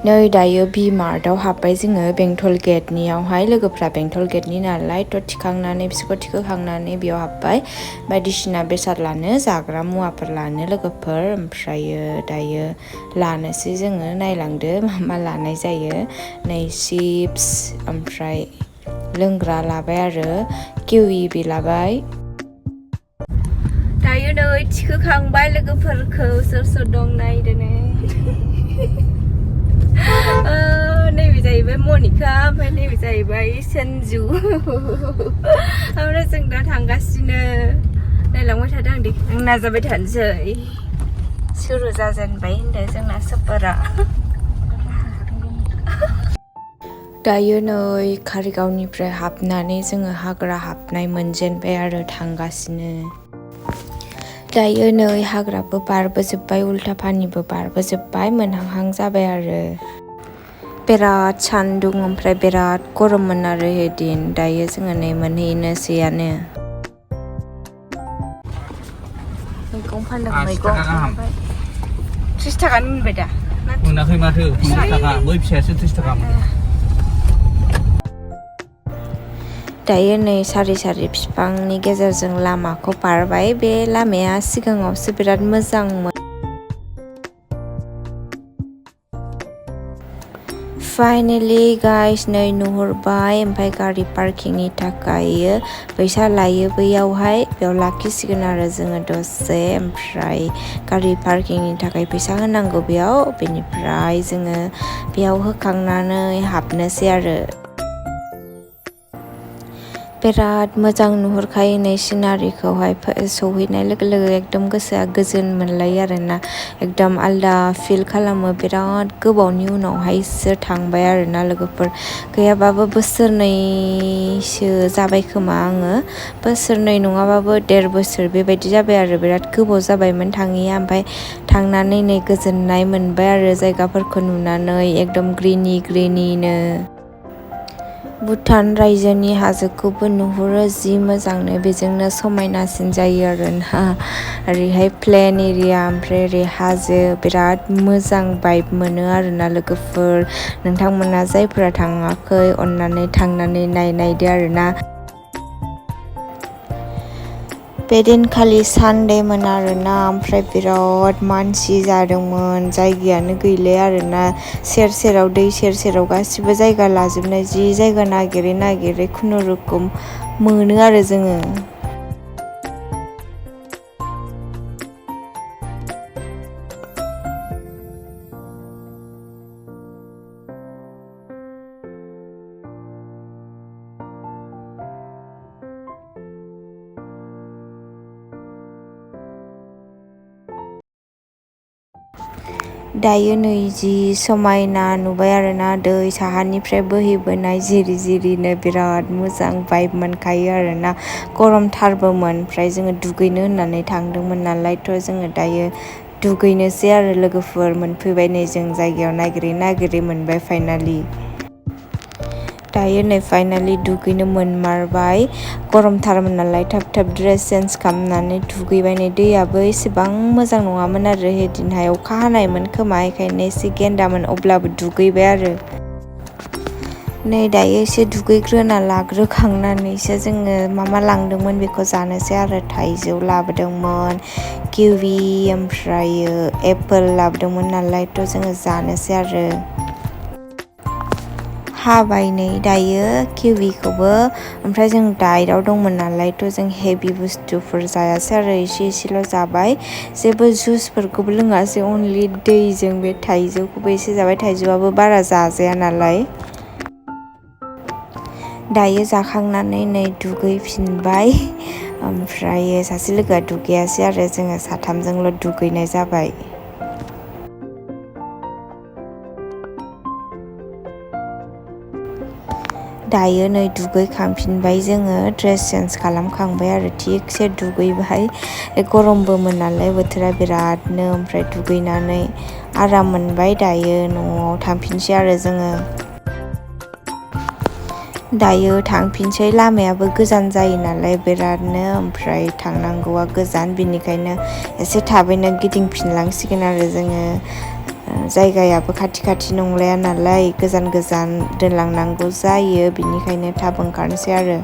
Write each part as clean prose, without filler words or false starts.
नै दायो बिमार्टआव हाबबाय जोङो बेंटल गेटनियावहाय लोगोफ्रा बेंटल गेटनि नालाय थिखांनानै बिसोरखौ थिखोखांनानै बेयाव हाबबाय बायदिसिना बेसाद लानो जाग्रा मुवाफोर लानो लोगोफोर ओमफ्रायो दायो लानोसै जोङो नायलांदो मा लानाय जायो नै चिप्स ओमफ्राय लोंग्रा लाबाय आरो किउइ लाबाय दायो नै थिखोखांबाय लोगोफोरखौ सोर दं नायदोनो नैबे जाहैबाय मनिका ओमफ्राय नैबे जाहैबाय सन्जु ओमफ्राय जों दा थांगासिनो नायलांबाय थादों आं नाजाबाय थानोसै सुरु जाजेनबाय होनदों जोंना सफरा दायो नै कारिगावनिफ्राय हाबनानै जोङो हाग्रा हाबनाय मोनजेनबाय आरो थांगासिनो दायो नै हाग्राबो बारबोजोब्बाय उल्था पानिबो बारबोजोब्बाय मोनहांहां जाबाय आरो बिराद सान्दुं ओमफ्राय बिराद गरममोन आरो हेदिन दायो जोङो नै मोनहैनोसैयानो मैगं फानदों मैगं 30 थाखानि मोनबाय दा मोनाखै माथो 30 थाखा बै फिसायासो 30 थाखा दायो नै सारि बिफांनि गेजेरजों लामाखौ बारबाय बे लामाया सिगाङावसो बिराद मोजांमोन फाइनेलि गाइस नै नुहुरबाय ओमफ्राय गारि पार्किंनि थाखाय फैसा लायो बेयाव लाखिसिगोन आरो जोङो दसे ओमफ्राय गारि पार्किंनि थाखाय फैसा होनांगौ बेयाव बेनिफ्राय जोङो बेयाव होखांनानै हाबनोसै आरो बिराद मोजां नुहुरखायो नै सिनारिखौहाय सहैनाय लोगो लोगो एकदम गोसोआ गोजोन मोनलायो आरोना एकदम आलदा फिल खालामो बिराद गोबावनि उनावहायसो थांबाय आरोना लोगोफोर गैयाबाबो बोसोरनैसो जाबाय खोमा आङो बोसोरनै नङाबाबो 1.5 बोसोर बेबायदि जाबाय आरो बिराद गोबाव जाबायमोन थाङिया ओमफ्राय थांनानै नै गोजोननाय मोनबाय आरो जायगाफोरखौ नुनानै एकदम ग्रिनिनो भुटान रायजोनि हाजोखौबो नुहुरो जि मोजांनो बेजोंनो समायनासिन जायो आरोना ओरैहाय प्लेन एरिया ओमफ्राय ओरै हाजो बिराद मोजां भाइब मोनो आरोना लोगोफोर नोंथांमोना जायफोरा थाङाखै अन्नानै थांनानै नायदो आरोना बे दिनखालि सानडेमोन आरोना ओमफ्राय बिराद मानसि जादोंमोन जायगायानो गैले आरोना सेराव दै सेराव गासिबो जायगा लाजोबनाय जि जायगा नागिरै खुनुरुखुम मोनो आरो जोङो दायो नै जि समायना नुबाय आरोना दै साहानिफ्राय बोहैबोनाय जिरिनो बिराद मोजां भाइब मोनखायो आरोना गरमथारबोमोन ओमफ्राय जोङो दुगैनो होननानै थांदोंमोन नालायथ' जोङो दायो दुगैनोसै आरो लोगोफोर मोनफैबाय नै जों जायगायाव नागिरै मोनबाय फाइनालि दायो नै फाइनालि दुगैनो मोनमारबाय गरमथारमोन नालाय थाब ड्रेस चेन्ज खालामनानै दुगैबाय नै दैयाबो एसेबां मोजां नङामोन आरो हेदिनहाय अखा हानायमोन खोमा बेखायनो एसे गेन्दामोन अब्लाबो दुगैबाय आरो नै दायो एसे दुगैग्रोना लाग्रोखांनानैसो जोङो मा लांदोंमोन बेखौ जानोसै आरो थाइजौ लाबोदोंमोन किउइ ओमफ्रायो एप्पोल लाबोदोंमोन नालायथ' जोङो जानोसै आरो हाबाय नै दायो किउइखौबो ओमफ्राय जों डाइटआव दंमोन नालायथ' जों हेभि बुस्थुफोर जायासै आरो एसेल' जाबाय जेबो जुसफोरखौबो लोङासै अनलि दैजों बे थाइजौखौबो एसे जाबाय थाइजौआबो बारा जाजाया नालाय दायो जाखांनानै नै दुगैफिनबाय ओमफ्राय सासे लोगोआ दुगैयासै आरो जोङो साथामजोंल' दुगैनाय जाबाय दायो नै दुगैखांफिनबाय जोङो ड्रेस चेन्ज खालामखांबाय आरो थिगसे दुगैबाय गरमबोमोन नालाय बोथोरा बिरादनो ओमफ्राय दुगैनानै आराम मोनबाय दायो न'आव थांफिनसै आरो जोङो दायो थांफिनसै लामायाबो गोजान जायो नालाय बिरादनो ओमफ्राय थांनांगौआ गोजान बिनिखायनो एसे थाबैनो गिदिंफिनलांसिगोन आरो जोङो जायगायाबो खाथि खाथि नंलाया नालाय गोजान गोजान दोनलांनांगौ जायो, बिनिखायनो थाब ओंखारनोसै आरो।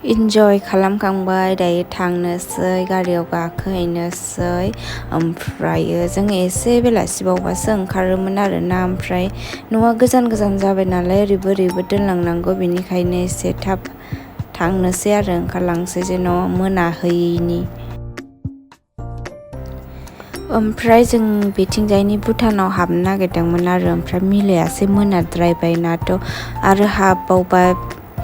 इन्जय खालामखांबाय, दायो थांनोसै, गारियाव गाखोहैनोसै। ओमफ्रायो जों एसे बेलासिबावबासो ओंखारोमोन आरोना, ओमफ्राय न'आ गोजान गोजान जाबाय नालाय ओरैबो ओरैबो दोनलांनांगौ, बेनिखायनो एसे थाब थांनोसै आरो ओंखारलांसै जेन' मोनाहैयैनि। ओमफ्राय जों बेथिंजायनि भुटानाव हाबनो नागिरदोंमोन आरो, ओमफ्राय मिलायासै, मोनाद्रायबायनाथ' आरो हाबबावबा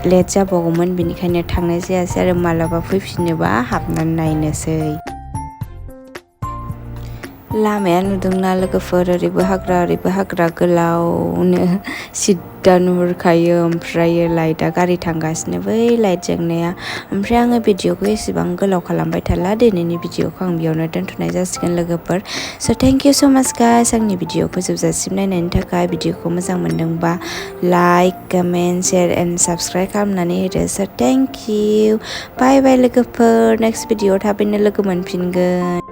लेट जाबावगौमोन, बेनिखायनो थांनाय जायासै आरो। मालाबा फैफिनोबा हाबनानै नायनोसै। लामाया नुदोंना लोगोफोर, ओरैबो हाग्रा गोलावनो सिद्दा नुहुरखायो। ओमफ्रायो लाइटआ गारि थांगासिनो, बै लाइट जोंनाया। ओमफ्राय आङो भिडिअखौ एसेबां गोलाव खालामबाय थाला, दिनैनि भिडिअखौ आं बेयावनो दोनथ'नाय जासिगोन लोगोफोर। स' थेंक इउ स' माच गाइस आंनि भिडिअखौ जोबजासिम नायनायनि थाखाय। भिडिअखौ मोजां मोनदोंबा like, comment, share and subscribe खालामनानै होदो। स' थेंक इउ, बाय बाय लोगोफोर, नेक्स्ट भिडिअआव थाबैनो लोगो मोनफिनगोन।